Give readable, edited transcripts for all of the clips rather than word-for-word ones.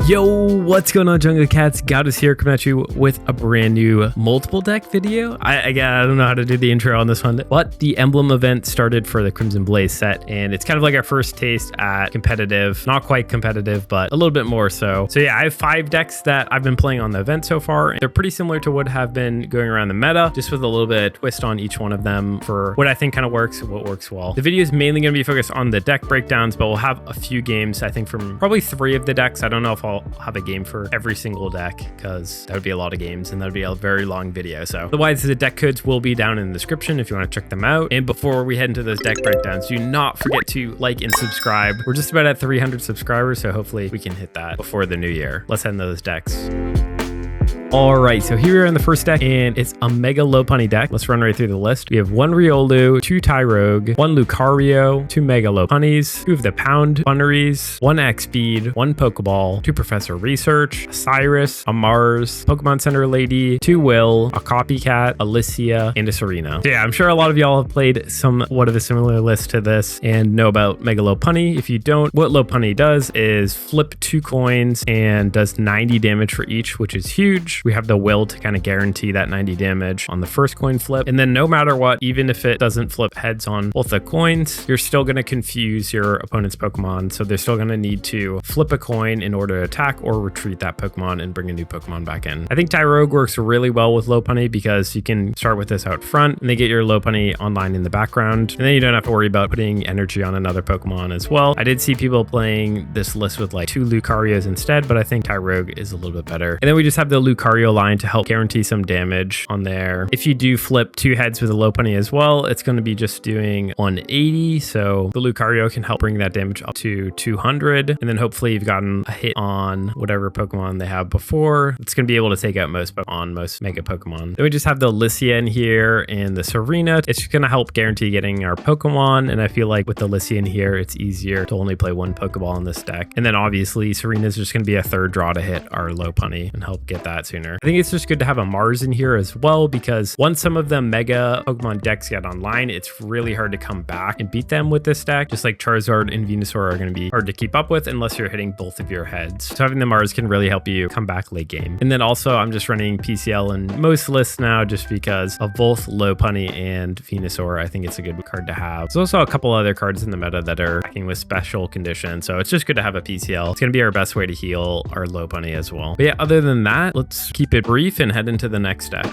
Yo, what's going on, Jungle Cats? Gatos here, coming at you with a brand new multiple deck video. I don't know how to do the intro on this one, but the Emblem event started for the Crimson Blaze set, and it's kind of like our first taste at competitive. Not quite competitive, but a little bit more so. So yeah, I have 5 decks that I've been playing on the event so far. They're pretty similar to what have been going around the meta, just with a little bit of twist on each one of them for what I think kind of works and what works well. The video is mainly going to be focused on the deck breakdowns, but we'll have a few games, I think, from probably 3 of the decks. I don't know if I'll have a game for every single deck because that would be a lot of games and that would be a very long video. So otherwise, the deck codes will be down in the description if you want to check them out. And before we head into those deck breakdowns, do not forget to like and subscribe. We're just about at 300 subscribers, so hopefully we can hit that before the new year. Let's head into those decks. All right, so here we are in the first deck, and it's a Mega Lopunny deck. Let's run right through the list. We have 1 Riolu, 2 Tyrogue, 1 Lucario, 2 Mega Lopunnies, 2 of the Pound Bunneries, 1 X-Speed, 1 Pokeball, 2 Professor Research, a Cyrus, a Mars, Pokemon Center Lady, 2 Will, a Copycat, a Licia, and a Serena. So yeah, I'm sure a lot of y'all have played somewhat of a similar list to this and know about Mega Lopunny. If you don't, what Lopunny does is flip 2 coins and does 90 damage for each, which is huge. We have the will to kind of guarantee that 90 damage on the first coin flip. And then no matter what, even if it doesn't flip heads on both the coins, you're still going to confuse your opponent's Pokemon. So they're still going to need to flip a coin in order to attack or retreat that Pokemon and bring a new Pokemon back in. I think Tyrogue works really well with Lopunny because you can start with this out front and they get your Lopunny online in the background. And then you don't have to worry about putting energy on another Pokemon as well. I did see people playing this list with like 2 Lucarios instead, but I think Tyrogue is a little bit better. And then we just have the Lucario line to help guarantee some damage on there. If you do flip 2 heads with a Lopunny as well, it's going to be just doing 180. So the Lucario can help bring that damage up to 200. And then hopefully you've gotten a hit on whatever Pokemon they have before. It's going to be able to take out most Mega Pokemon. Then we just have the Licia in here and the Serena. It's just going to help guarantee getting our Pokemon. And I feel like with the Licia in here, it's easier to only play 1 Pokeball in this deck. And then obviously Serena is just going to be a 3rd draw to hit our Lopunny and help get that sooner. I think it's just good to have a Mars in here as well, because once some of the Mega Pokemon decks get online, it's really hard to come back and beat them with this deck. Just like Charizard and Venusaur are going to be hard to keep up with unless you're hitting both of your heads. So having the Mars can really help you come back late game. And then also I'm just running PCL in most lists now just because of both Lopunny and Venusaur. I think it's a good card to have. There's also a couple other cards in the meta that are attacking with special conditions. So it's just good to have a PCL. It's going to be our best way to heal our Lopunny as well. But yeah, other than that, let's keep it brief and head into the next deck.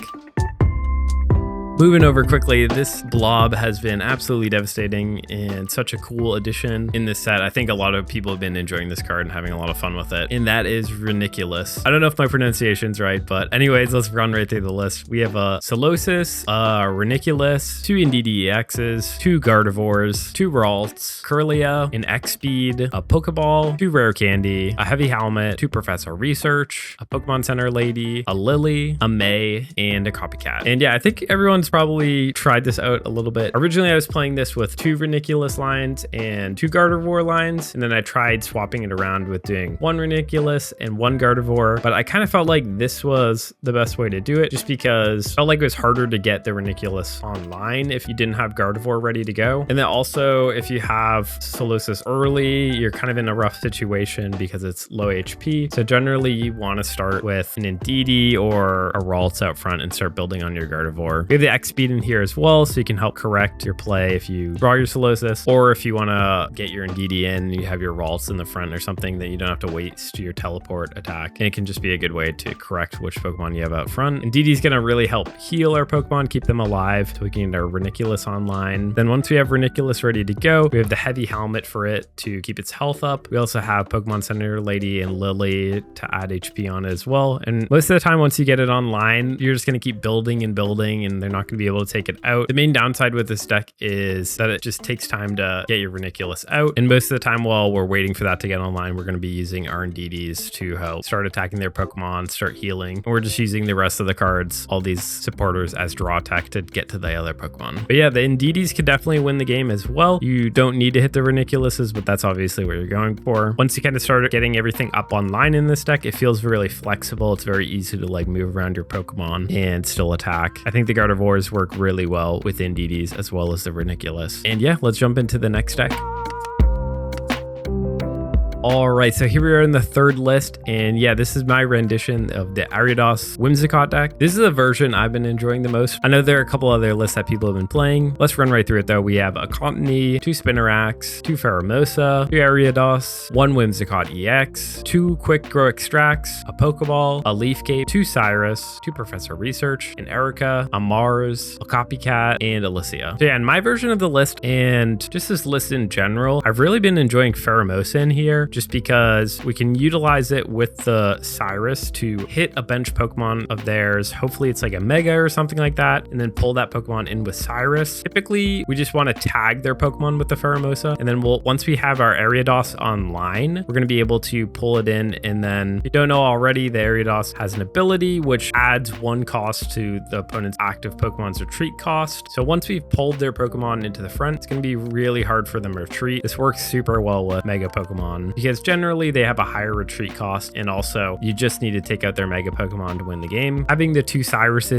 Moving over quickly, this blob has been absolutely devastating and such a cool addition in this set. I think a lot of people have been enjoying this card and having a lot of fun with it, and that is Reuniclus. I don't know if my pronunciation's right, but anyways, let's run right through the list. We have a Solosis, a Reuniclus, 2 Indeedee EXs, 2 Gardevoirs, 2 Ralts, Kirlia, an X-Speed, a Pokeball, 2 Rare Candy, a Heavy Helmet, 2 Professor Research, a Pokemon Center Lady, a Lily, a May, and a Copycat. And yeah, I think everyone's probably tried this out a little bit. Originally, I was playing this with 2 Reuniclus lines and 2 Gardevoir lines, and then I tried swapping it around with doing 1 Reuniclus and 1 Gardevoir, but I kind of felt like this was the best way to do it just because I felt like it was harder to get the Reuniclus online if you didn't have Gardevoir ready to go. And then also, if you have Solosis early, you're kind of in a rough situation because it's low HP. So generally, you want to start with an Indeedee or a Ralts out front and start building on your Gardevoir. We have the X-Speed in here as well, so you can help correct your play if you draw your Solosis, or if you want to get your Indeedee in, you have your Ralts in the front or something, that you don't have to waste your teleport attack. And it can just be a good way to correct which Pokemon you have out front. Indeedee is going to really help heal our Pokemon, keep them alive, so we can get our Reuniclus online. Then once we have Reuniclus ready to go, we have the Heavy Helmet for it to keep its health up. We also have Pokemon Center Lady and Lily to add HP on it as well. And most of the time, once you get it online, you're just going to keep building and building, and they're not going to be able to take it out. The main downside with this deck is that it just takes time to get your Reuniclus out. And most of the time while we're waiting for that to get online, we're going to be using our Indeedees to help start attacking their Pokemon, start healing. And we're just using the rest of the cards, all these supporters, as draw tech to get to the other Pokemon. But yeah, the Indeedees could definitely win the game as well. You don't need to hit the Reunicluses, but that's obviously what you're going for. Once you kind of start getting everything up online in this deck, it feels really flexible. It's very easy to like move around your Pokemon and still attack. I think the Gardevoirs work really well with Indeedees as well as the Reuniclus. And yeah, let's jump into the next deck. All right, so here we are in the third list, and yeah, this is my rendition of the Ariados Whimsicott deck. This is a version I've been enjoying the most. I know there are a couple other lists that people have been playing. Let's run right through it though. We have a Contony, 2 Spinnerax, 2 Pheromosa, 2 Ariados, 1 Whimsicott EX, 2 Quick Grow Extracts, a Pokeball, a Leaf Cape, 2 Cyrus, 2 Professor Research, an Erica, a Mars, a Copycat, and a Alicia. So yeah, in my version of the list, and just this list in general, I've really been enjoying Pheromosa in here just because we can utilize it with the Cyrus to hit a bench Pokemon of theirs. Hopefully it's like a Mega or something like that, and then pull that Pokemon in with Cyrus. Typically, we just want to tag their Pokemon with the Pheromosa, and then once we have our Ariados online, we're going to be able to pull it in. And then, if you don't know already, the Ariados has an ability which adds 1 cost to the opponent's active Pokemon's retreat cost. So once we've pulled their Pokemon into the front, it's going to be really hard for them to retreat. This works super well with Mega Pokemon because generally they have a higher retreat cost, and also you just need to take out their Mega Pokemon to win the game. Having the 2 Cyrus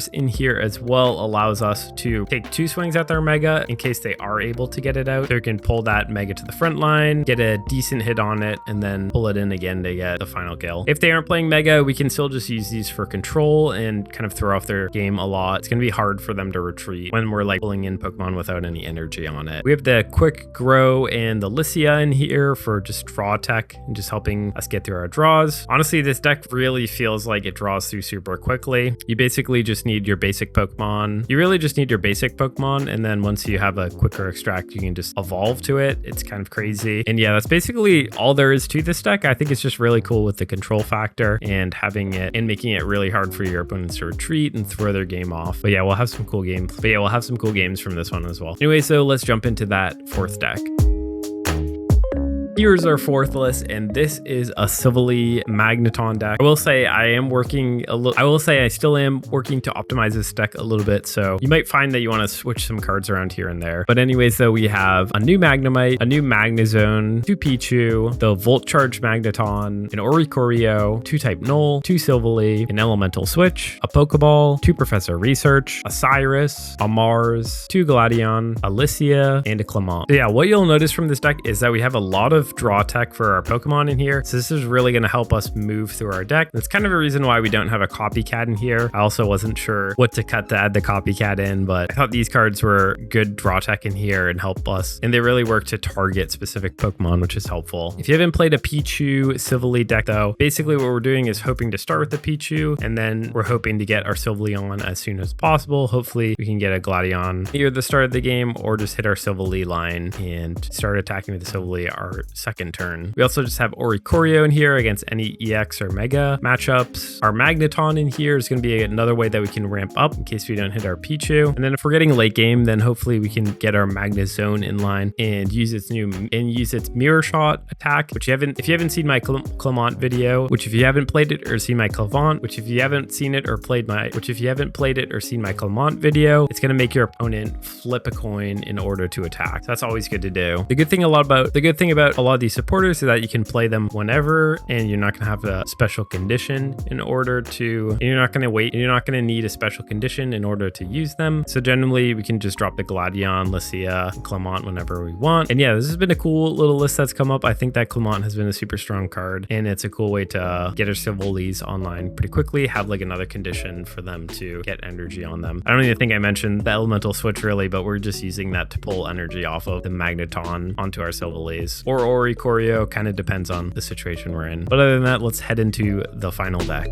in here as well allows us to take 2 swings at their Mega in case they are able to get it out. They can pull that Mega to the front line, get a decent hit on it, and then pull it in again to get the final kill. If they aren't playing Mega, we can still just use these for control and kind of throw off their game a lot. It's going to be hard for them to retreat when we're like pulling in Pokemon without any energy on it. We have the Quick Grow and the Alicia in here for just draw tech and just helping us get through our draws. Honestly, this deck really feels like it draws through super quickly. You basically just need your basic Pokemon. You really just need your basic Pokemon, and then once you have a quicker extract, you can just evolve to it. It's kind of crazy. And yeah, that's basically all there is to this deck. I think it's just really cool with the control factor and having it and making it really hard for your opponents to retreat and throw their game off. But yeah, we'll have some cool games. From this one as well. Anyway, so let's jump into that 4th deck. Here's our 4th list, and this is a Silvally Magnezone deck. I will say I still am working to optimize this deck a little bit, so you might find that you want to switch some cards around here and there. But anyways, though, we have a new Magnemite, a new Magnezone, 2 Pichu, the Volt Charge Magneton, an Oricorio, 2 Type Null, 2 Silvally, an Elemental Switch, a Pokeball, 2 Professor Research, a Cyrus, a Mars, 2 Gladion, Alicia, and a Clement. So yeah, what you'll notice from this deck is that we have a lot of draw tech for our Pokemon in here. So this is really going to help us move through our deck. That's kind of a reason why we don't have a Copycat in here. I also wasn't sure what to cut to add the Copycat in, but I thought these cards were good draw tech in here and help us. And they really work to target specific Pokemon, which is helpful. If you haven't played a Pichu Silvally deck though, basically what we're doing is hoping to start with the Pichu, and then we're hoping to get our Silvally on as soon as possible. Hopefully we can get a Gladion near the start of the game, or just hit our Silvally line and start attacking with the Silvally our 2nd turn. We also just have Oricorio in here against any EX or Mega matchups. Our Magneton in here is going to be another way that we can ramp up in case we don't hit our Pichu. And then if we're getting late game, then hopefully we can get our Magnezone in line and use its Mirror Shot attack, which if you haven't seen my Clement video, which if you haven't played it or seen my Clement, which if you haven't seen it or played my Clement video, it's going to make your opponent flip a coin in order to attack. So that's always good to do. The good thing about a lot of these supporters is that you can play them whenever, and you're not going to have a special condition in order to, and you're not going to wait, and you're not going to need a special condition in order to use them. So generally we can just drop the Gladion, Alicia, and Clement whenever we want. And yeah, this has been a cool little list that's come up. I think that Clement has been a super strong card, and it's a cool way to get our Silvallies online pretty quickly, have like another condition for them to get energy on them. I don't even think I mentioned the Elemental Switch really, but we're just using that to pull energy off of the Magneton onto our Silvallies. Or Oricorio, kind of depends on the situation we're in. But other than that, let's head into the final deck.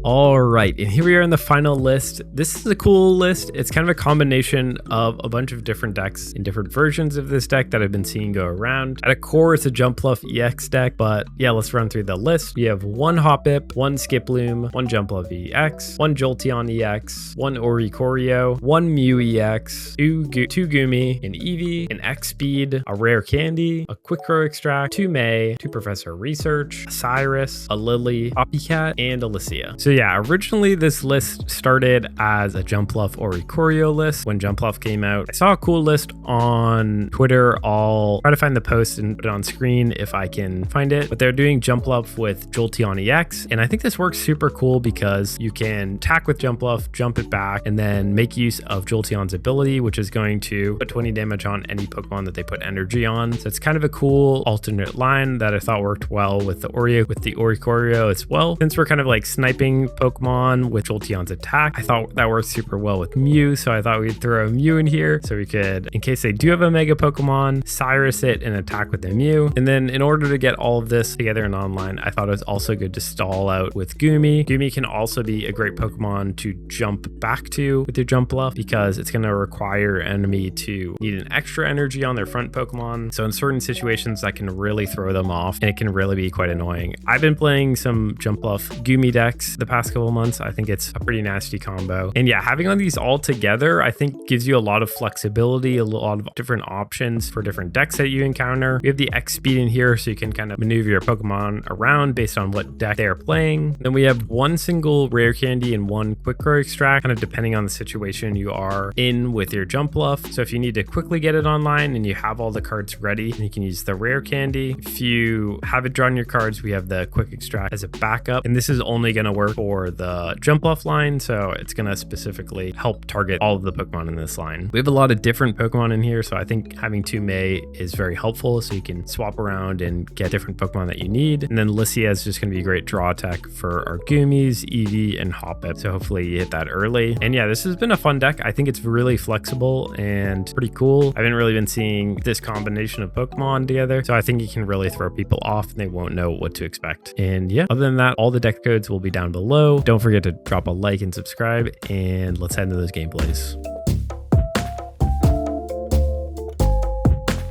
All right, and here we are in the final list. This is a cool list. It's kind of a combination of a bunch of different decks and different versions of this deck that I've been seeing go around. At a core, it's a Jumpluff EX deck, but yeah, let's run through the list. We have 1 Hoppip, 1 Skiploom, 1 Jumpluff EX, 1 Jolteon EX, 1 Oricorio, 1 Mew EX, 2 Gumi, an Eevee, an X-Speed, a Rare Candy, a Quick Grow Extract, 2 May, 2 Professor Research, a Cyrus, a Lily, Copycat, and a Alicia. So yeah, originally this list started as a Jumpluff Oricorio list. When Jumpluff came out, I saw a cool list on Twitter. I'll try to find the post and put it on screen if I can find it. But they're doing Jumpluff with Jolteon EX. And I think this works super cool because you can attack with Jumpluff, jump it back, and then make use of Jolteon's ability, which is going to put 20 damage on any Pokemon that they put energy on. So it's kind of a cool alternate line that I thought worked well with the Oricorio as well. Since we're kind of like sniping Pokemon with Jolteon's attack, I thought that worked super well with Mew. So I thought we'd throw a Mew in here so we could, in case they do have a Mega Pokemon, Cyrus it and attack with the Mew. And then in order to get all of this together in online, I thought it was also good to stall out with Goomy. Goomy can also be a great Pokemon to jump back to with your Jumpluff because it's going to require enemy to need an extra energy on their front Pokemon. So in certain situations that can really throw them off and it can really be quite annoying. I've been playing some Jumpluff Goomy decks the past couple months. I think it's a pretty nasty combo. And yeah, having all these all together, I think gives you a lot of flexibility, a lot of different options for different decks that you encounter. We have the X speed in here so you can kind of maneuver your Pokemon around based on what deck they're playing. Then we have one single rare candy and one quick grow extract, kind of depending on the situation you are in with your Jumpluff. So if you need to quickly get it online and you have all the cards ready, you can use the rare candy. If you haven't drawn your cards, we have the quick extract as a backup. And this is only going to work for the Jumpluff line. So it's going to specifically help target all of the Pokemon in this line. We have a lot of different Pokemon in here. So I think having 2 May is very helpful. So you can swap around and get different Pokemon that you need. And then Lissia is just going to be a great draw tech for our Goomies, Eevee, and Hoppip. So hopefully you hit that early. And yeah, this has been a fun deck. I think it's really flexible and pretty cool. I haven't really been seeing this combination of Pokemon together. So I think it can really throw people off and they won't know what to expect. And yeah, other than that, all the deck codes will be down below. Don't forget to drop a like and subscribe, and let's head into those gameplays.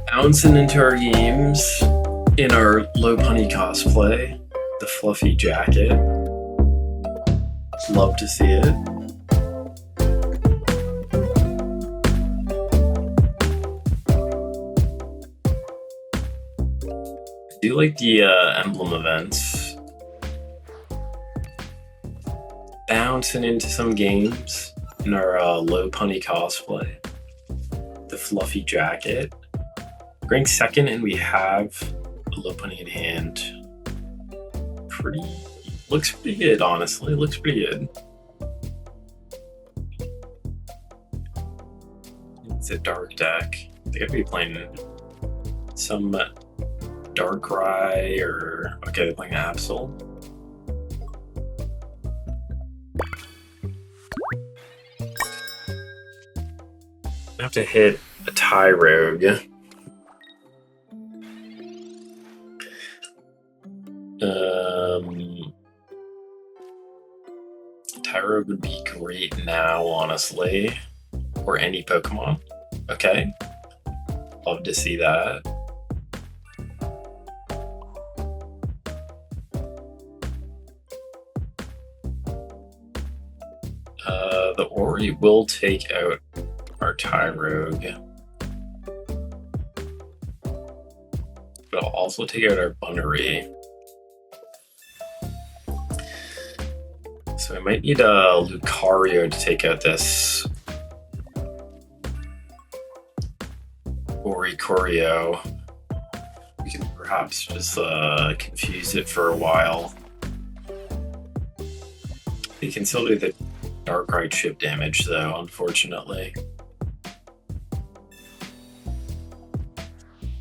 Bouncing into our games in our Lopunny cosplay, the fluffy jacket. Love to see it. I do like the Emblem events. Bouncing into some games in our Lopunny cosplay, the fluffy jacket. Ranked second, and we have a Lopunny in hand. Looks pretty good, honestly. Looks pretty good. It's a dark deck. They gotta be playing some Darkrai or okay, they're playing Absol. I have to hit a Tyrogue. Tyrogue would be great now, honestly. Or any Pokemon. Okay. Love to see that. The Ori will take out our Tyrogue. But I'll also take out our Bunnery. So I might need a Lucario to take out this Oricorio. We can perhaps just confuse it for a while. He can still do the Darkrai chip damage though, unfortunately.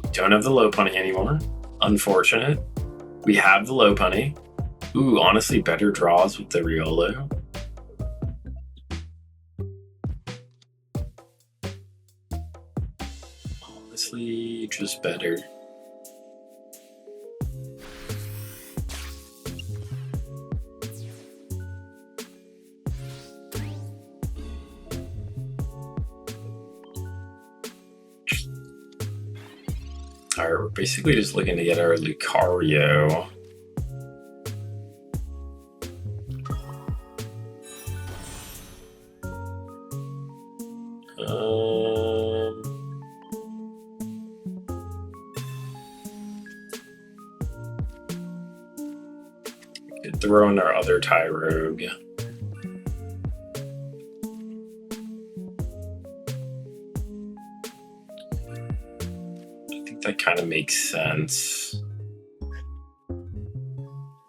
We don't have the Lopunny anymore. Unfortunate. We have the Lopunny. Ooh, honestly, better draws with the Riolu. Honestly, just better. Alright, we're basically just looking to get our Lucario. throw in our other Tyrogue. I think that kind of makes sense.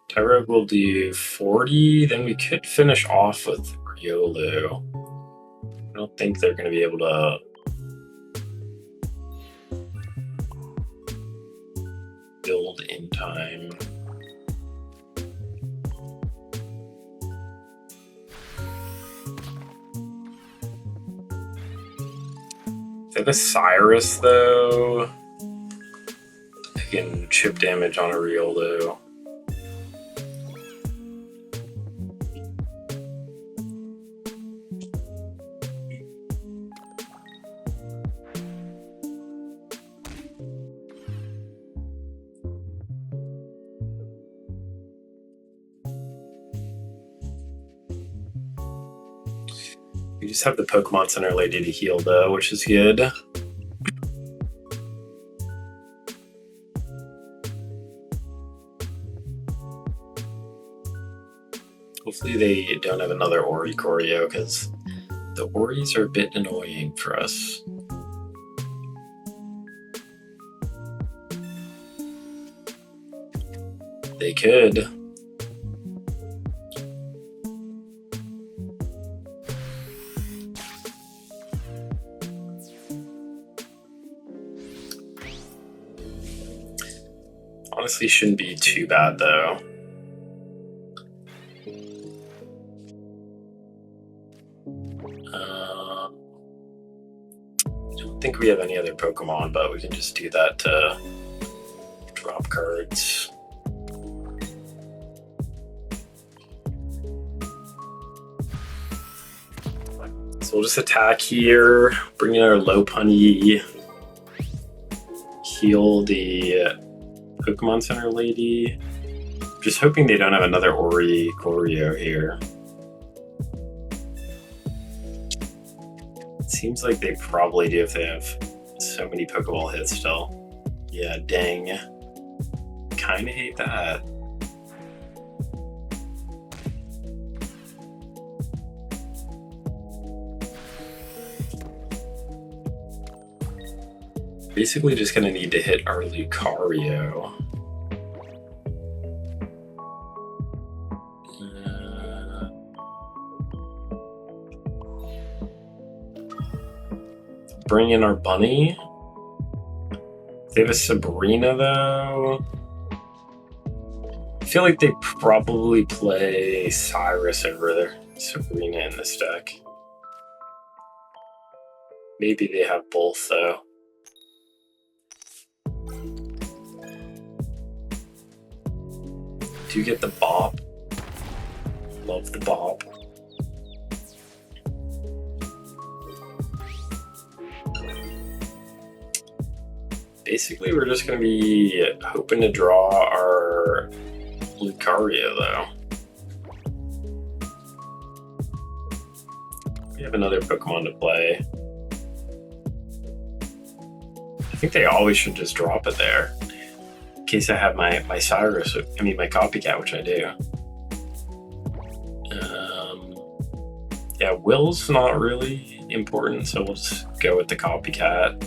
Tyrogue will do 40, then we could finish off with Riolu. I don't think they're going to be able to build in time. If they have a Cyrus, though, they can chip damage on a Riolu. We just have the Pokemon Center Lady to heal, though, which is good. Hopefully they don't have another Oricorio, because the Oris are a bit annoying for us. They could. Honestly, shouldn't be too bad, though. I don't think we have any other Pokemon, but we can just do that to drop cards. So we'll just attack here, bring in our Lopunny, heal the Pokemon Center Lady. Just hoping they don't have another Oricorio here. It seems like they probably do if they have so many Pokeball hits still. Yeah, dang. Kinda hate that. Basically just gonna need to hit our Lucario. Bring in our Bunny. They have a Sabrina, though. I feel like they probably play Cyrus over their Sabrina in this deck. Maybe they have both, though. Do you get the Bop? Love the Bop. Basically, we're just going to be hoping to draw our Lucario, though. We have another Pokemon to play. I think they always should just drop it there. In case I have my Cyrus, my Copycat, which I do. Yeah, Will's not really important, so we'll just go with the Copycat.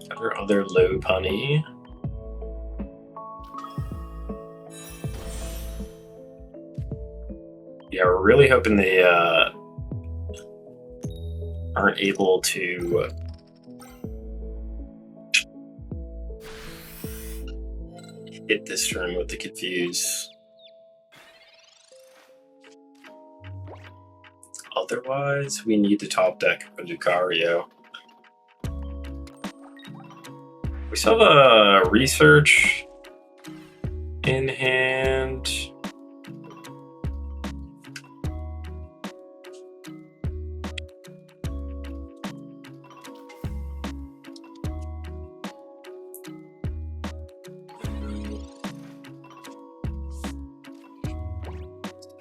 Got our other Lopunny. Yeah, we're really hoping they aren't able to hit this turn with the Confuse. Otherwise, we need to top deck a Lucario. We still have a Research in hand.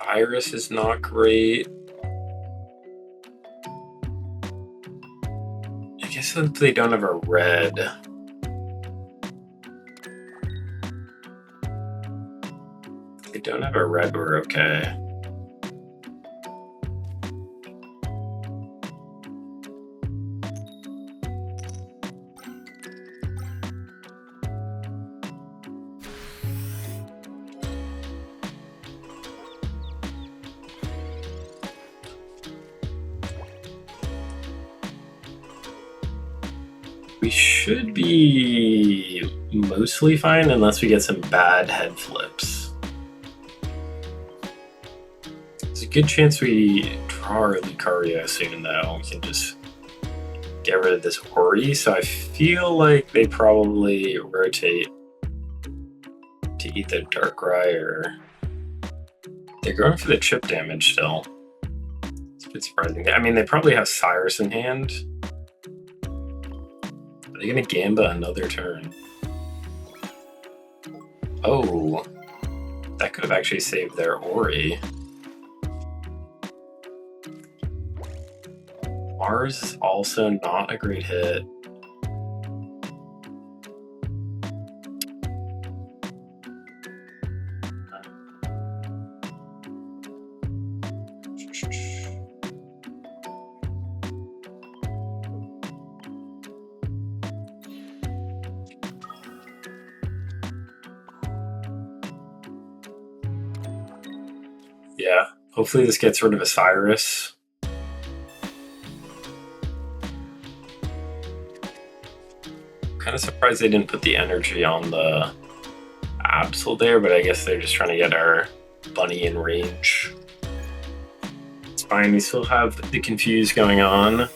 Iris is not great. I since they don't have a red. If they don't have a red, we're okay. We should be mostly fine unless we get some bad head flips. There's a good chance we draw our Lucario soon though. We can just get rid of this Ori, so I feel like they probably rotate to either Darkrai or... They're going for the chip damage still. It's a bit surprising. I mean, they probably have Cyrus in hand. Are they gonna Gamba another turn? Oh, that could have actually saved their Ori. Mars is also not a great hit. Yeah, hopefully this gets rid of a Cyrus. Kind of surprised they didn't put the energy on the Absol there, but I guess they're just trying to get our bunny in range. It's fine, we still have the Confuse going on.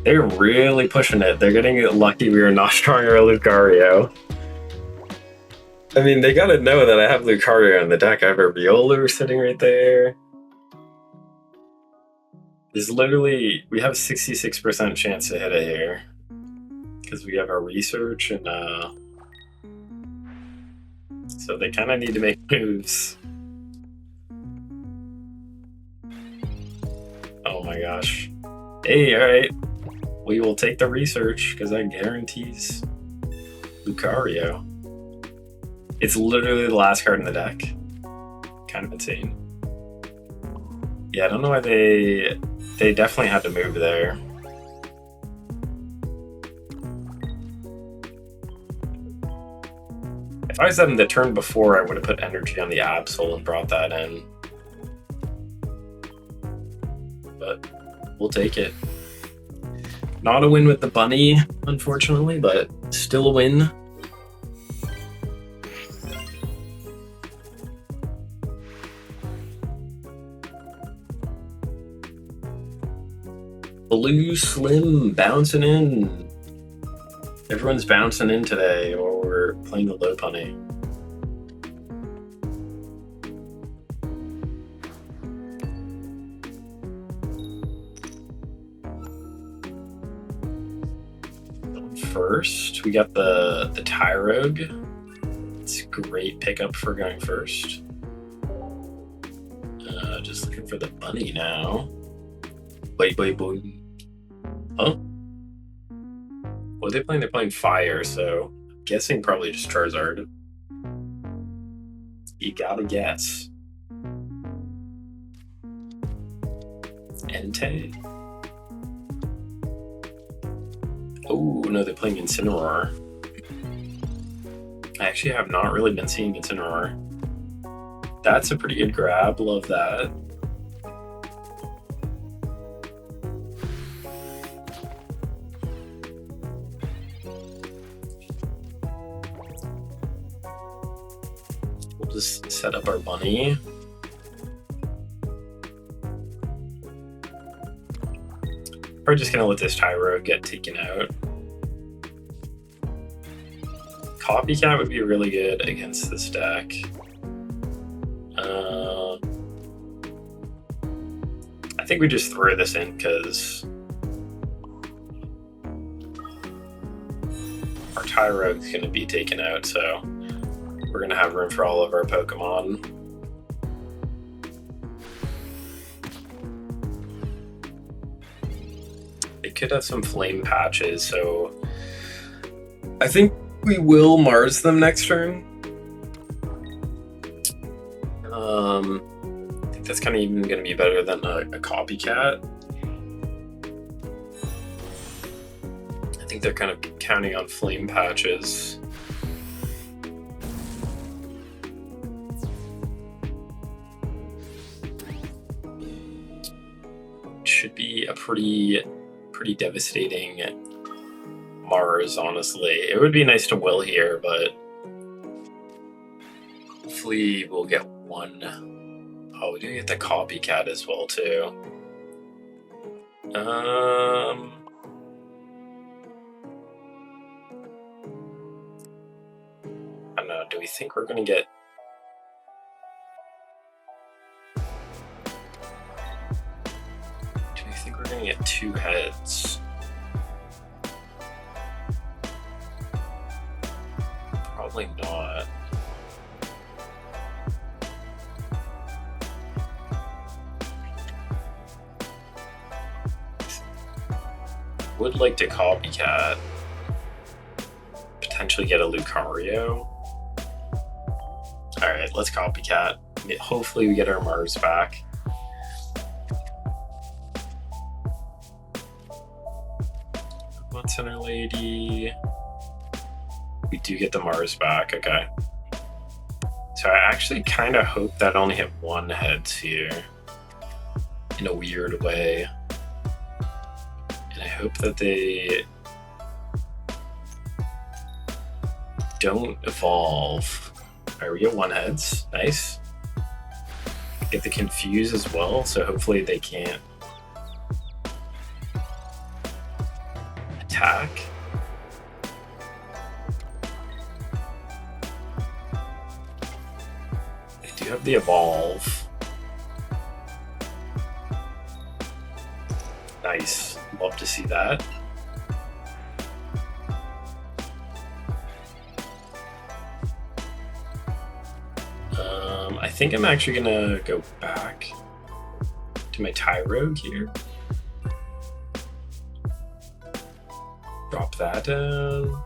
They're really pushing it. They're getting lucky we were not drawing our Lucario. I mean, they gotta know that I have Lucario in the deck. I have a Riolu sitting right there. There's literally, we have a 66% chance to hit it here. Because we have our research and so they kind of need to make moves. Oh my gosh. Hey, alright. We will take the research because that guarantees Lucario. It's literally the last card in the deck. Kind of insane. Yeah, I don't know why they definitely had to move there. If I was them the turn before, I would have put energy on the Absol and brought that in. But we'll take it. Not a win with the bunny, unfortunately, but still a win. Blue Slim bouncing in. Everyone's bouncing in today, or we're playing the Lopunny. First, we got the Tyrogue. It's a great pickup for going first. Just looking for the bunny now. Wait. Huh? What are they playing? They're playing Fire, so I'm guessing probably just Charizard. You gotta guess. Entei. Oh, no, they're playing Incineroar. I actually have not really been seeing Incineroar. That's a pretty good grab. Love that. We'll just set up our bunny. We're just gonna let this Tyro get taken out. Copycat would be really good against this deck. I think we just throw this in because our Tyro is gonna be taken out, so we're gonna have room for all of our Pokemon. They could have some flame patches, so I think we will Mars them next turn. I think that's kind of even going to be better than a copycat. I think they're kind of counting on flame patches. Should be a pretty devastating Mars, honestly. It would be nice to will here, but hopefully we'll get one. Oh, we do get the copycat as well too. I don't know, do we think we're gonna get... Do we think we're gonna get 2 heads? Probably not. Would like to copycat. Potentially get a Lucario. Alright, let's copycat. Hopefully we get our Mars back. One Center Lady. We do get the Mars back, okay. So I actually kind of hope that I only have 1 heads here. In a weird way. And I hope that they don't evolve. Alright, we get 1 heads. Nice. Get the Confuse as well, so hopefully they can't attack. They do have the Evolve. Nice. Love to see that. I think I'm actually gonna go back to my Tyrogue here. Drop that down.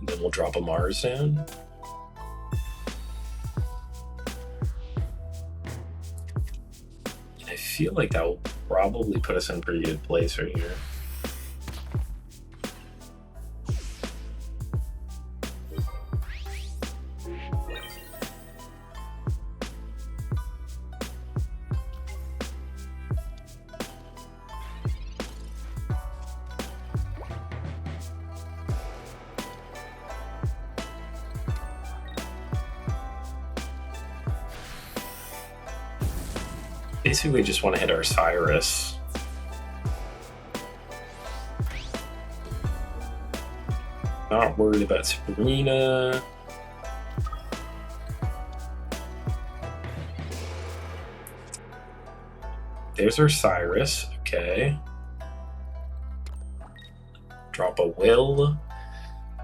And then we'll drop a Mars down. And I feel like that will probably put us in a pretty good place right here. Basically just want to hit our Cyrus. Not worried about Sabrina. There's our Cyrus, okay. Drop a Will.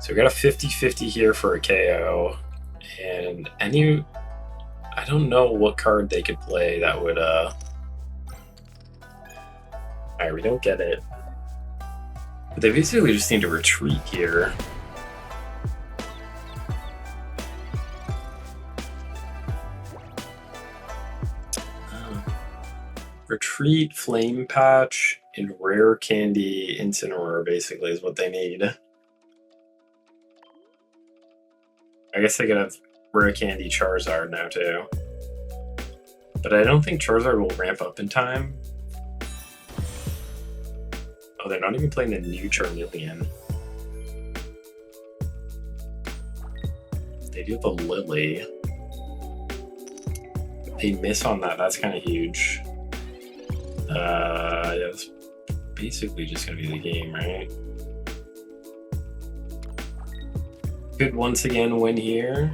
So we got a 50-50 here for a KO. And any... I don't know what card they could play that would, Alright, we don't get it. But they basically just need to retreat here. Retreat, Flame Patch, and Rare Candy Incineroar basically is what they need. I guess they could have Rare Candy Charizard now too. But I don't think Charizard will ramp up in time. Oh, they're not even playing the new Charmeleon. They do have a Lily. They miss on that, that's kind of huge. Yeah, it's basically just gonna be the game, right? Could once again win here.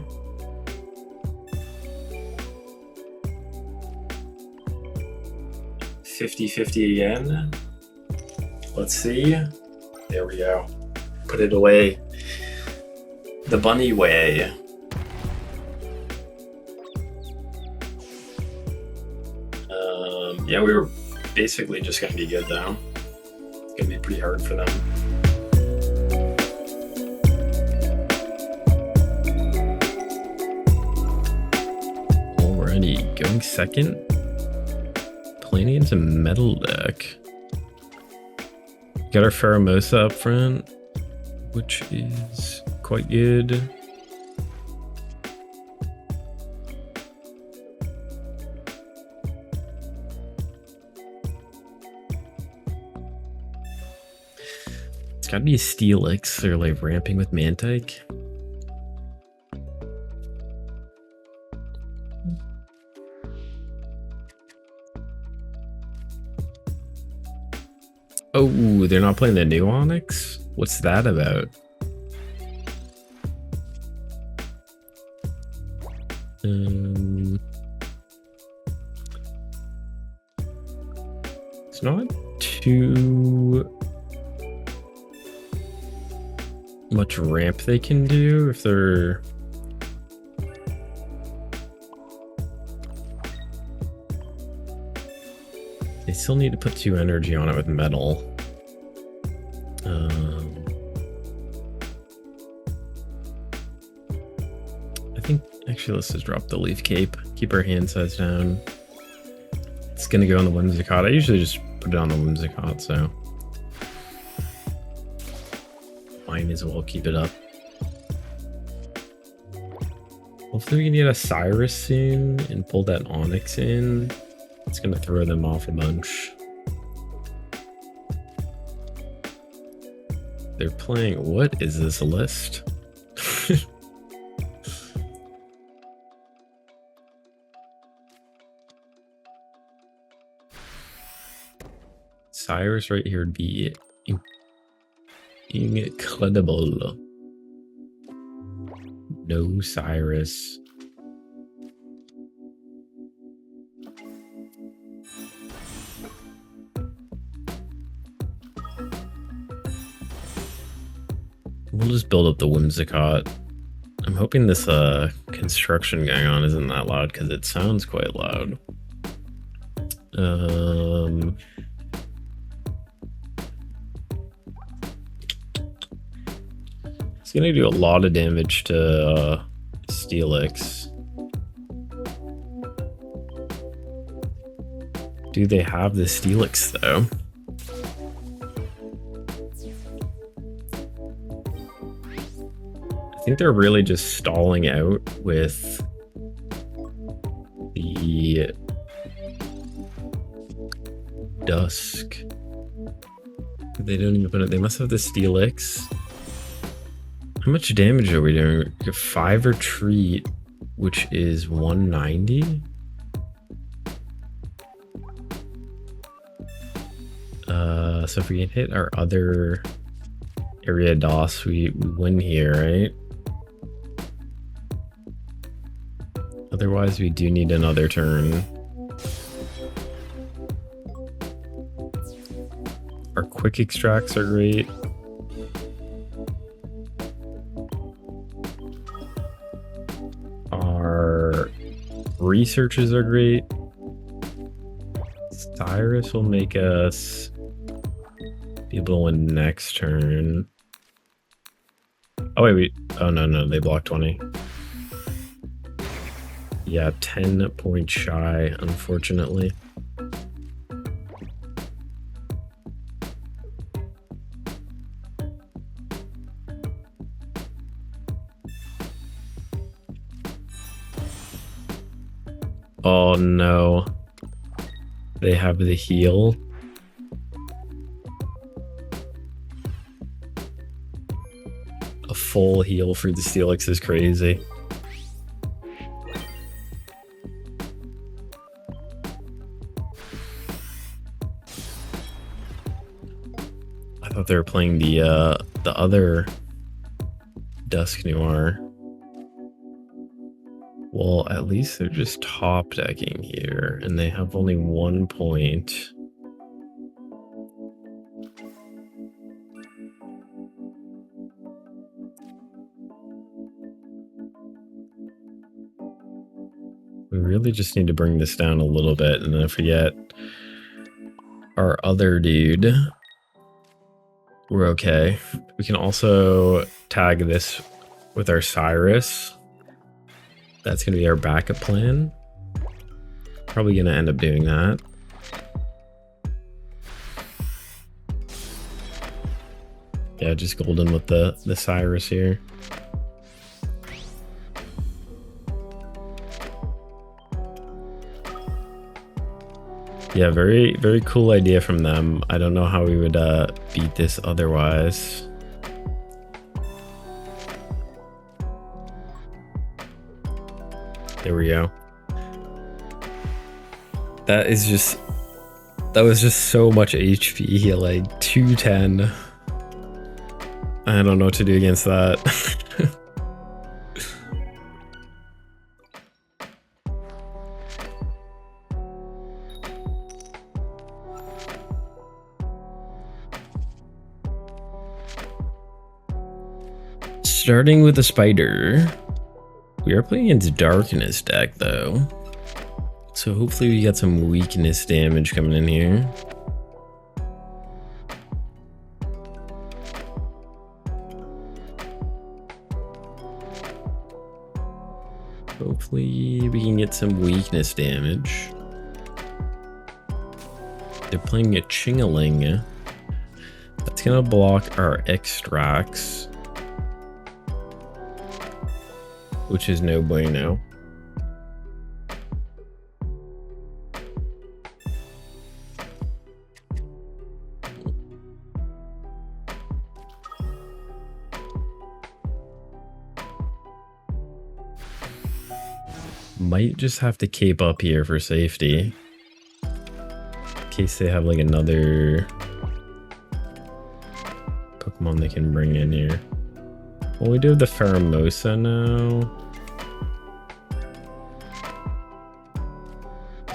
$50-50 again. Let's see. There we go. Put it away. The bunny way. Yeah, we were basically just going to be good, though. It's going to be pretty hard for them. Alrighty, going second. Playing against a metal deck. Got our Pheromosa up front, which is quite good. It's gotta be a Steelix. They're like ramping with Mantike. Oh, they're not playing the new Onyx? What's that about? It's not too much ramp they can do if they're... They still need to put 2 energy on it with metal. I think, actually, let's just drop the Leaf Cape. Keep our hand size down. It's gonna go on the Whimsicott. I usually just put it on the Whimsicott, so... Might as well keep it up. Hopefully we can get a Cyrus soon and pull that Onyx in. It's gonna throw them off a bunch. They're playing, what is this list? Cyrus right here would be incredible. No Cyrus. We'll just build up the Whimsicott. I'm hoping this construction going on isn't that loud because it sounds quite loud. It's gonna do a lot of damage to Steelix. Do they have the Steelix though? I think they're really just stalling out with the Dusk. They don't even put it. They must have the Steelix. How much damage are we doing? 5 retreat, which is 190. So if we can hit our other Ariados, we win here, right? Otherwise, we do need another turn. Our quick extracts are great. Our researches are great. Cyrus will make us be able to win next turn. Oh wait, oh no, they blocked 20. Yeah, 10 points shy, unfortunately. Oh no. They have the heal. A full heal for the Steelix is crazy. I thought they were playing the other Dusk Noir. Well, at least they're just top decking here, and they have only 1 point. We really just need to bring this down a little bit, and then if we get our other dude, we're okay. We can also tag this with our Cyrus. That's going to be our backup plan. Probably going to end up doing that. Yeah, just golden with the Cyrus here. Yeah, very, very cool idea from them. I don't know how we would beat this otherwise. There we go. That was just so much HP, like 210. I don't know what to do against that. Starting with a spider. We are playing against Darkness deck though. So hopefully we got some weakness damage coming in here. Hopefully we can get some weakness damage. They're playing a Chingaling. That's gonna block our extracts, which is no bueno. Might just have to cape up here for safety, in case they have like another Pokemon they can bring in here. Well, we do have the Pheromosa now.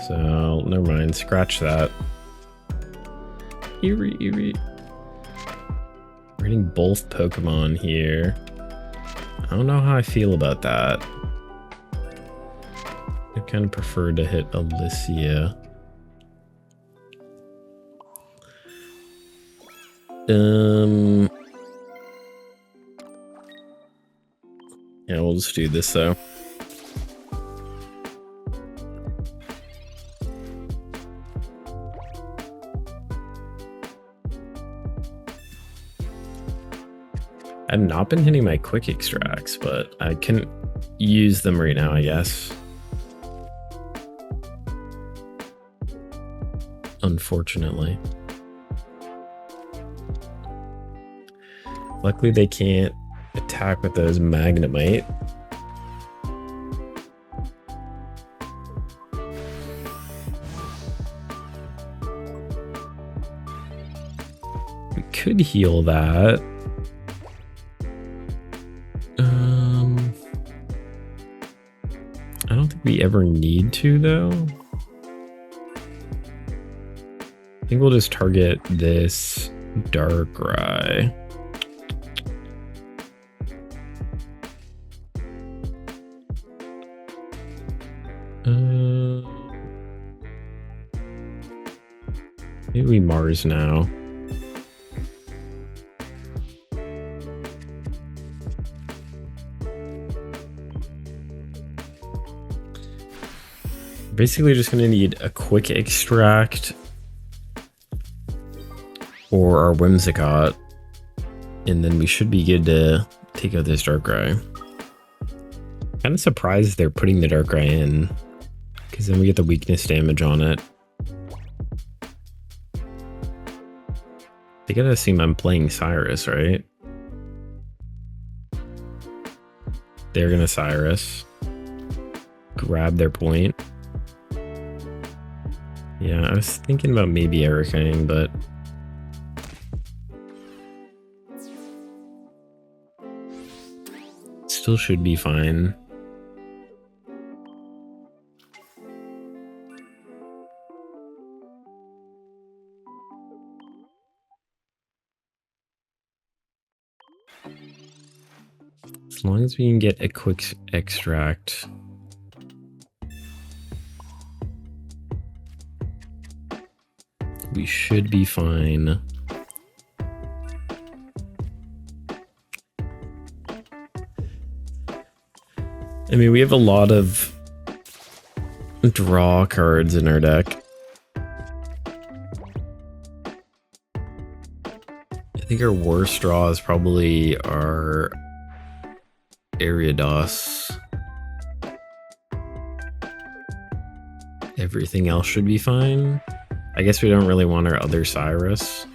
So, never mind. Scratch that. Eerie. We're getting both Pokemon here. I don't know how I feel about that. I kind of prefer to hit Alicia. Yeah, we'll just do this though. I've not been hitting my quick extracts, but I can use them right now, I guess. Unfortunately. Luckily they can't attack with those Magnemite. We could heal that. I don't think we ever need to though. I think we'll just target this Darkrai. Maybe we Mars now. Basically just going to need a quick extract or our Whimsicott, and then we should be good to take out this Darkrai. Kind of surprised they're putting the Darkrai in, because then we get the weakness damage on it. They gotta assume I'm playing Cyrus, right? They're gonna Cyrus. Grab their point. Yeah, I was thinking about maybe Ericaing, but still should be fine. As long as we can get a quick extract. We should be fine. I mean, we have a lot of draw cards in our deck. I think our worst draw is probably our Ariados. Everything else should be fine. I guess we don't really want our other Cyrus.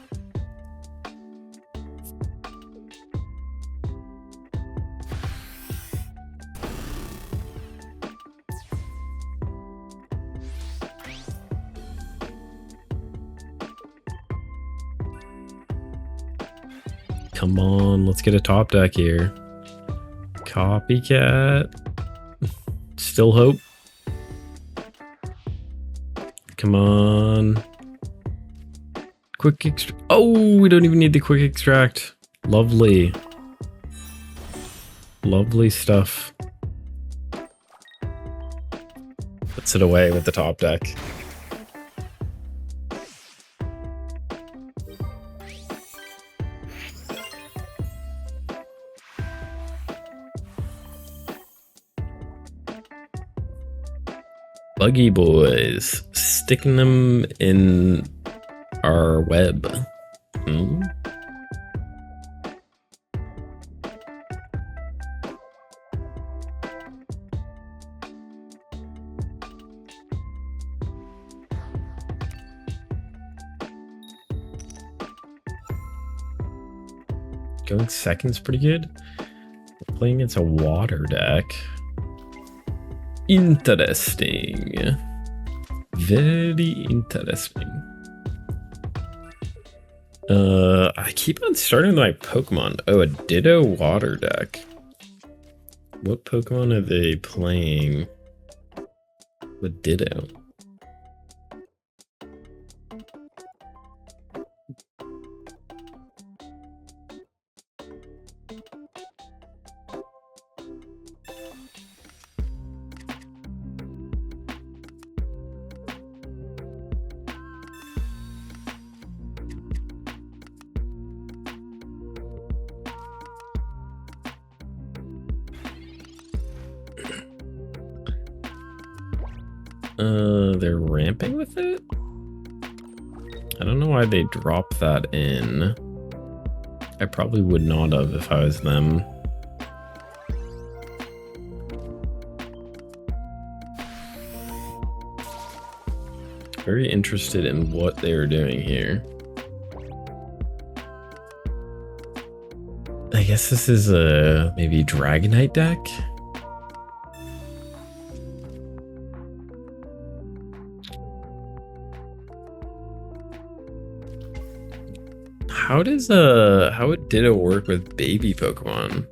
Come on, let's get a top deck here. Copycat. Still hope. Come on. Quick extract. Oh, we don't even need the quick extract. Lovely. Lovely stuff. Puts it away with the top deck. Buggy boys, sticking them in our web. Going second's pretty good. We're playing against a water deck. Interesting. Very interesting. I keep on starting with my Pokemon. Oh, a Ditto water deck. What Pokemon are they playing with Ditto? They're ramping with it? I don't know why they dropped that in. I probably would not have if I was them. Very interested in what they were doing here. I guess this is a maybe Dragonite deck? How would Ditto work with baby Pokemon?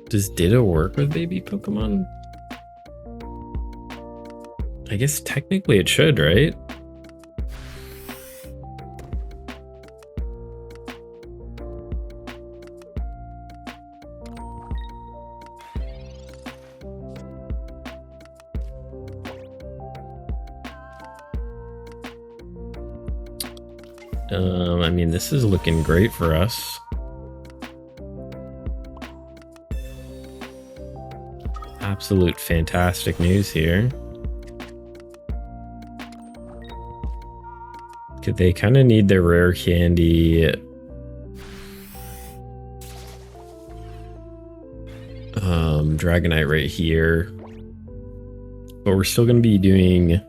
Does Ditto work with baby Pokemon? I guess technically it should, right? I mean, this is looking great for us. Absolute fantastic news here. They kind of need their rare candy. Dragonite right here. But we're still going to be doing...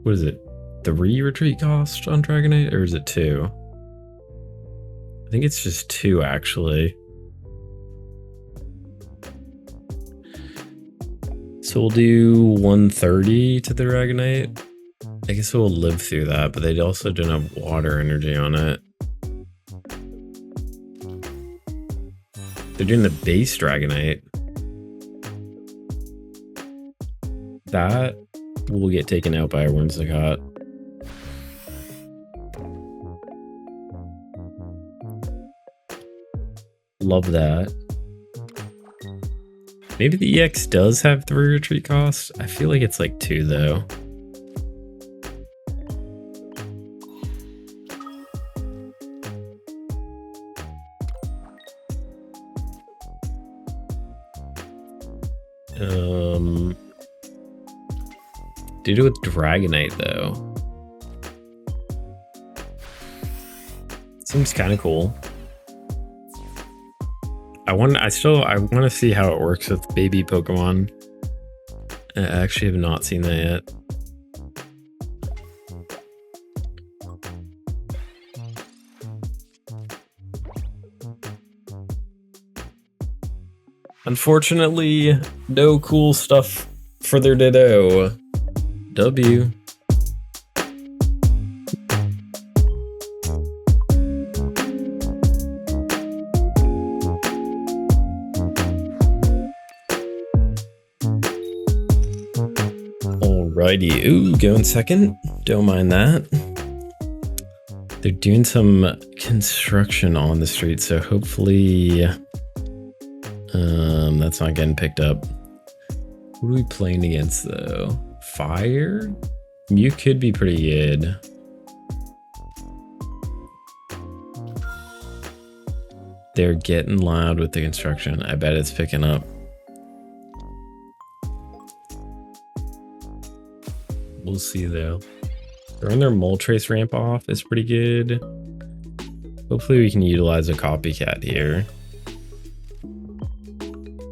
What is it? 3 retreat cost on Dragonite, or is it 2? I think it's just 2 actually. So we'll do 130 to the Dragonite. I guess we'll live through that, but they also don't have water energy on it. They're doing the base Dragonite. That will get taken out by a Whimsicott. Love that. Maybe the EX does have 3 retreat costs. I feel like it's like 2 though. Did it with Dragonite though. Seems kind of cool. I want to see how it works with baby Pokemon. I actually have not seen that yet. Unfortunately, no cool stuff for their Ditto. W. Alrighty, ooh, going second. Don't mind that. They're doing some construction on the street, so hopefully that's not getting picked up. What are we playing against though? Fire? Mew could be pretty good. They're getting loud with the construction. I bet it's picking up. We'll see though. Throwing their Moltres ramp off is pretty good. Hopefully we can utilize a copycat here.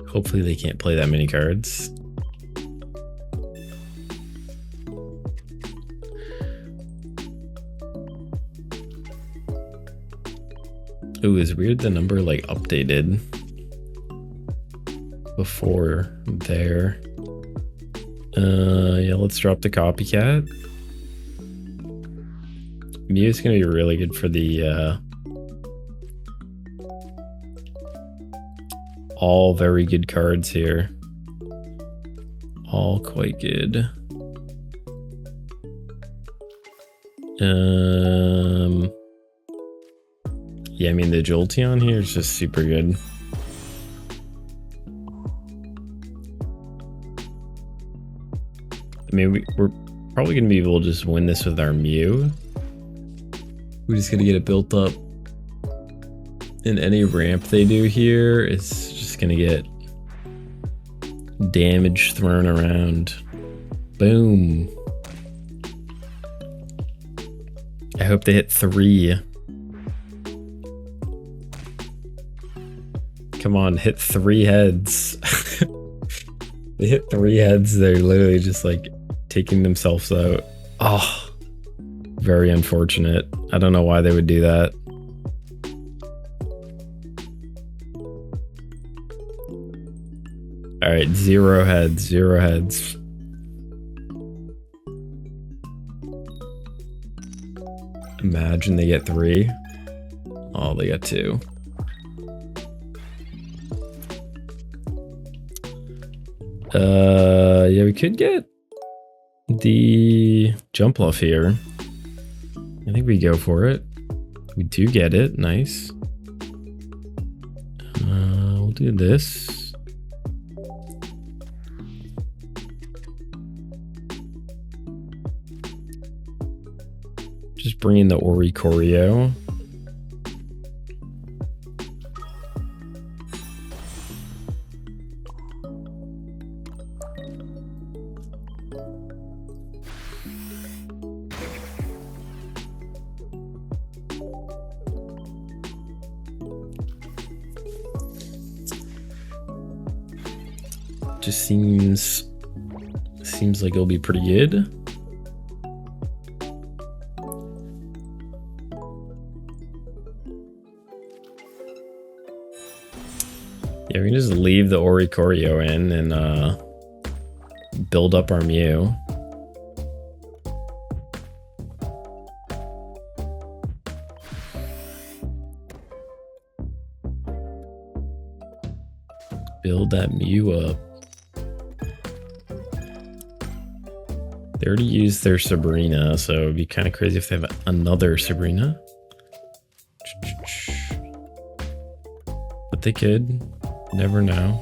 Hopefully they can't play that many cards. It was weird the number like updated before there. Yeah, let's drop the copycat. Mew's gonna be really good for the all very good cards here. All quite good. Yeah, I mean the Jolteon here is just super good. I mean, we're probably gonna be able to just win this with our Mew. We're just gonna get it built up. And any ramp they do here is just gonna get damage thrown around. Boom. I hope they hit 3. Come on, hit 3 heads. They hit 3 heads. They're literally just like taking themselves out. Oh, very unfortunate. I don't know why they would do that. All right, 0 heads, 0 heads. Imagine they get 3. Oh, they got 2. Yeah, we could get the Jumpluff here. I think we go for it. We do get it. Nice. We'll do this. Just bring in the Oricorio. Just seems like it'll be pretty good. Yeah, we can just leave the Oricorio in and build up our Mew. Build that Mew up. They already used their Sabrina, so it'd be kind of crazy if they have another Sabrina. But they could. Never know.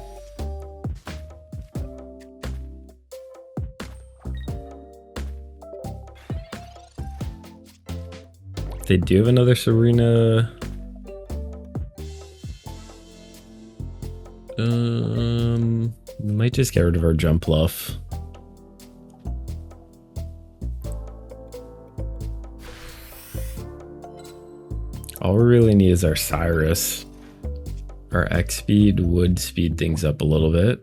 They do have another Serena. We might just get rid of our Jumpluff. All we really need is our Cyrus. Our X speed would speed things up a little bit.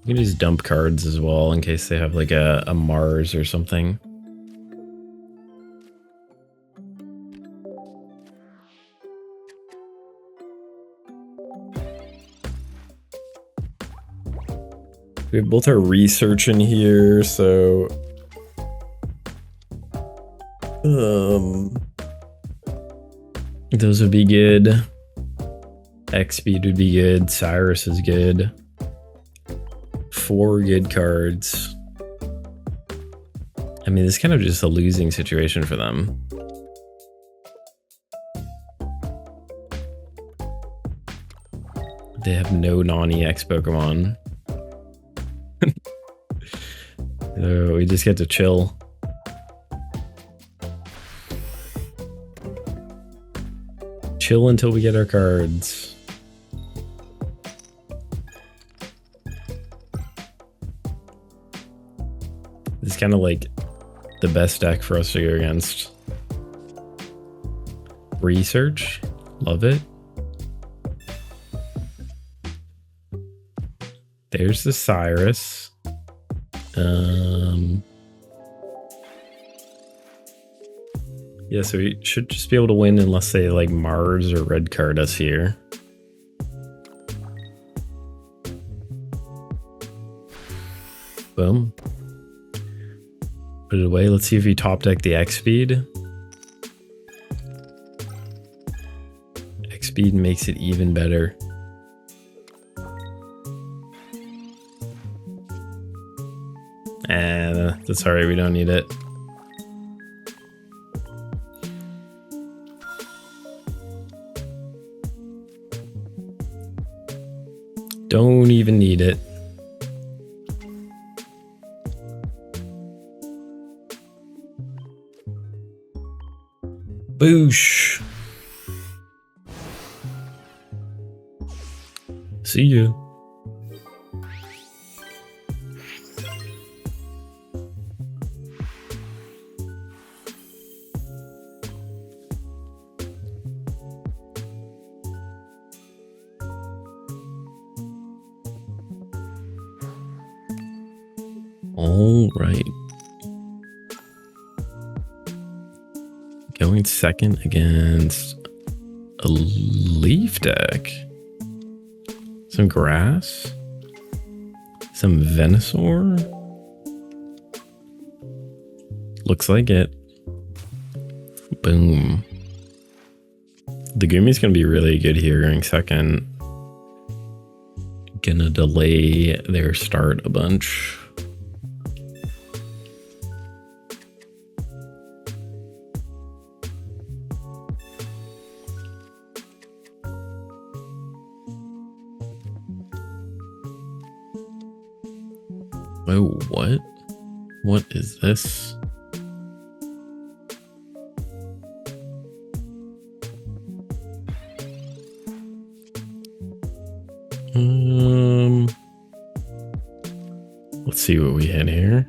We can just dump cards as well in case they have like a Mars or something. We have both our research in here, so those would be good. X speed would be good. Cyrus is good. 4 good cards. I mean, this is kind of just a losing situation for them. They have no non-EX Pokemon. So we just get to chill. Chill until we get our cards. This is kind of like the best deck for us to go against. Research, love it. There's the Cyrus. Yeah, so we should just be able to win unless they like Mars or red card us here. Boom. Put it away. Let's see if we top deck the X speed. X speed makes it even better. And that's alright, we don't need it. Don't even need it. Boosh. See you. All right. Going second against a leaf deck. Some grass. Some Venusaur. Looks like it. Boom. The Gummy's gonna be really good here going second. Gonna delay their start a bunch. Oh, what? What is this? Let's see what we had here.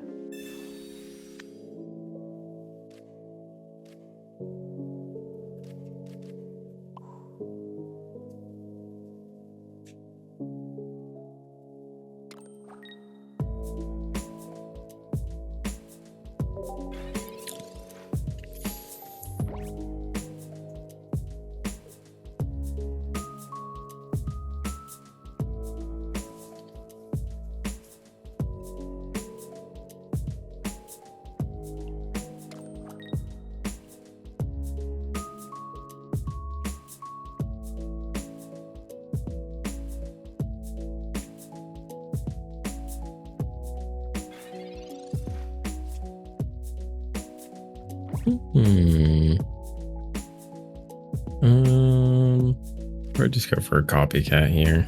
Or just go for a copycat here.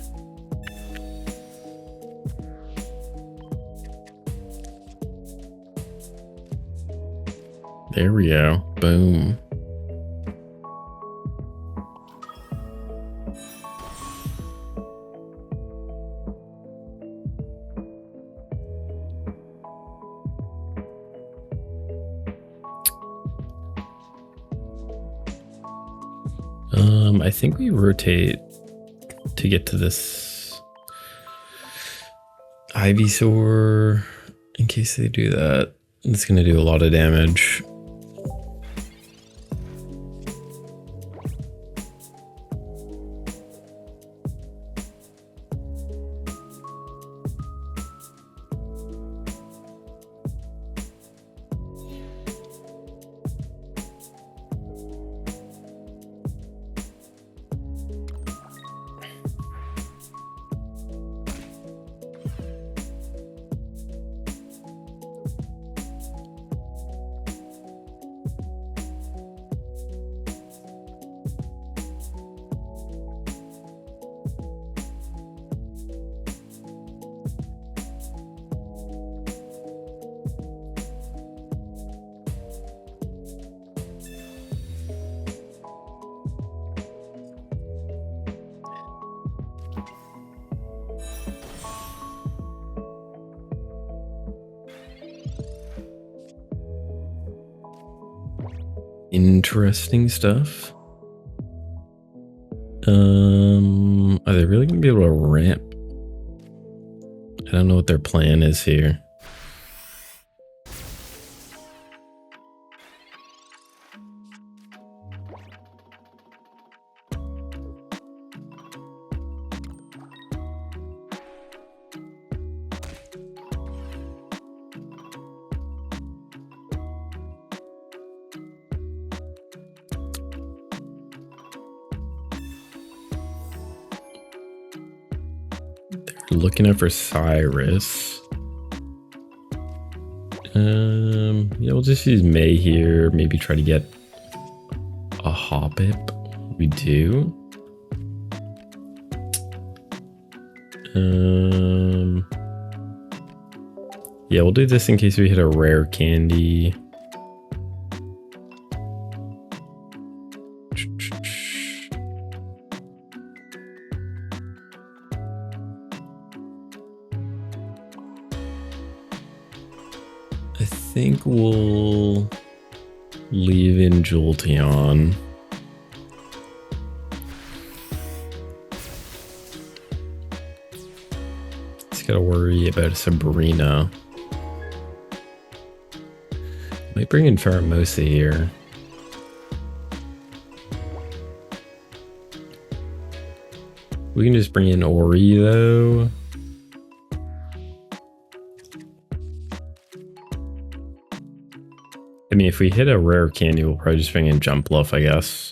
There we go. Boom. I think we rotate to get to this Ivysaur in case they do that. It's going to do a lot of damage. Interesting stuff. Are they really gonna be able to ramp? I don't know what their plan is here. Looking out for Cyrus. Yeah, we'll just use May here. Maybe try to get a Hoppip. We do. Yeah, we'll do this in case we hit a rare candy. I think we'll leave in Jolteon. Just gotta worry about Sabrina. Might bring in Pheromosa here. We can just bring in Ori though. I mean, if we hit a rare candy, we'll probably just bring in Jumpluff, I guess.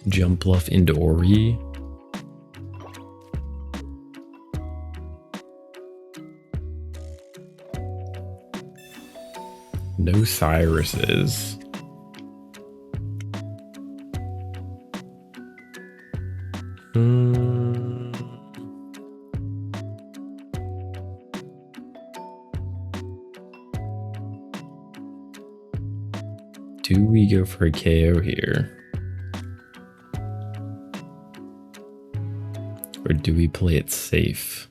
Jumpluff into Ori. No Cyruses. Do we go for a KO here? Or do we play it safe?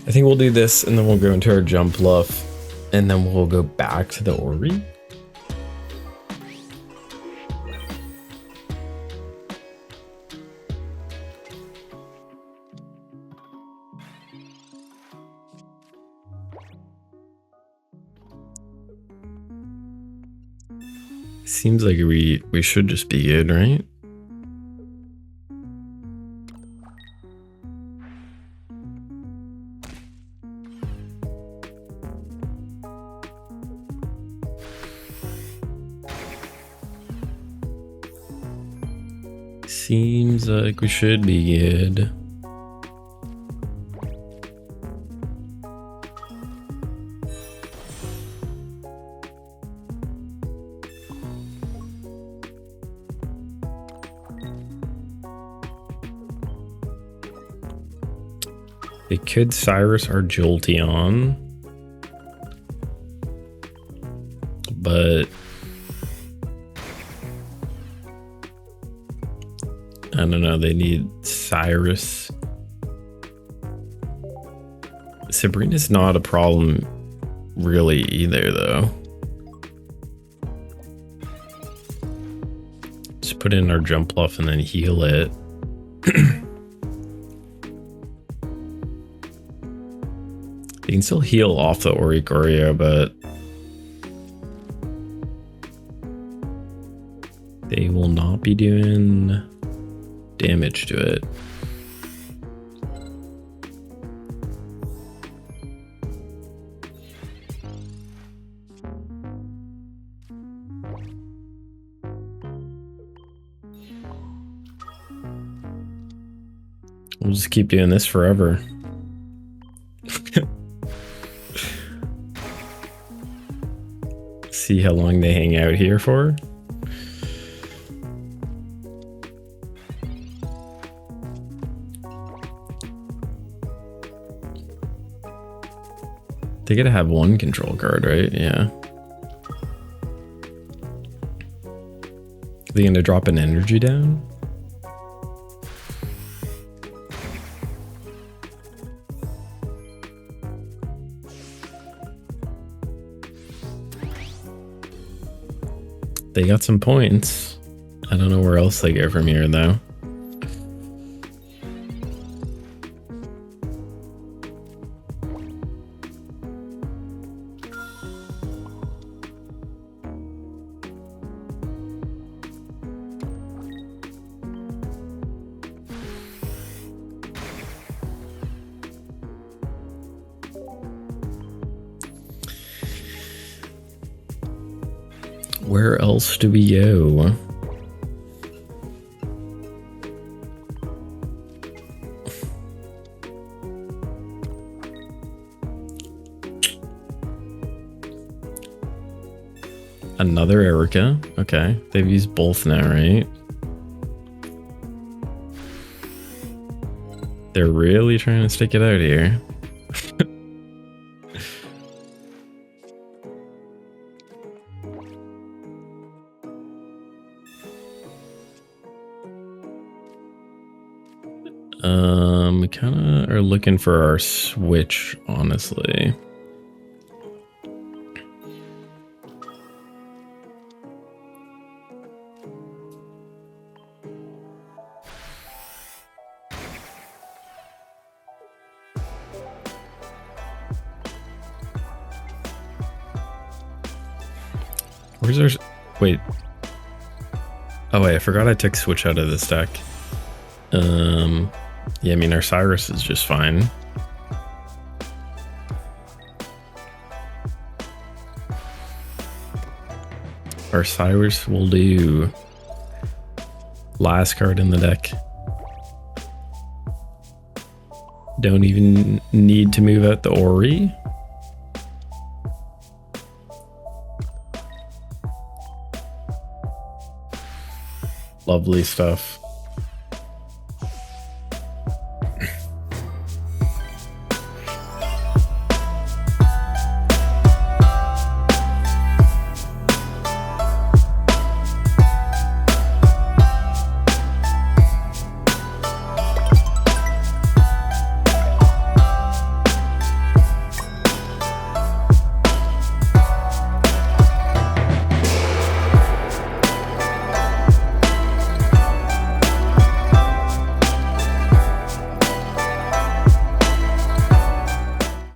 I think we'll do this and then we'll go into our Jumpluff and then we'll go back to the Ori. Seems like we should just be good, right? Seems like we should be good. They could Cyrus or Jolteon, but I don't know. They need Cyrus. Sabrina's not a problem really either, though. Just put in our Jumpluff and then heal it. You can still heal off the Oricorio, but they will not be doing damage to it. We'll just keep doing this forever. See how long they hang out here for. They gotta have one control card, right? Yeah. Are they gonna drop an energy down? They got some points. I don't know where else they go from here, though. Where else do we go? Another Erica. Okay, they've used both now, right? They're really trying to stick it out here. We kind of are looking for our switch, honestly. Where's our... Wait. Oh, wait, I forgot I took switch out of this deck. Yeah, I mean, our Cyrus is just fine. Our Cyrus will do. Last card in the deck. Don't even need to move out the Ori. Lovely stuff.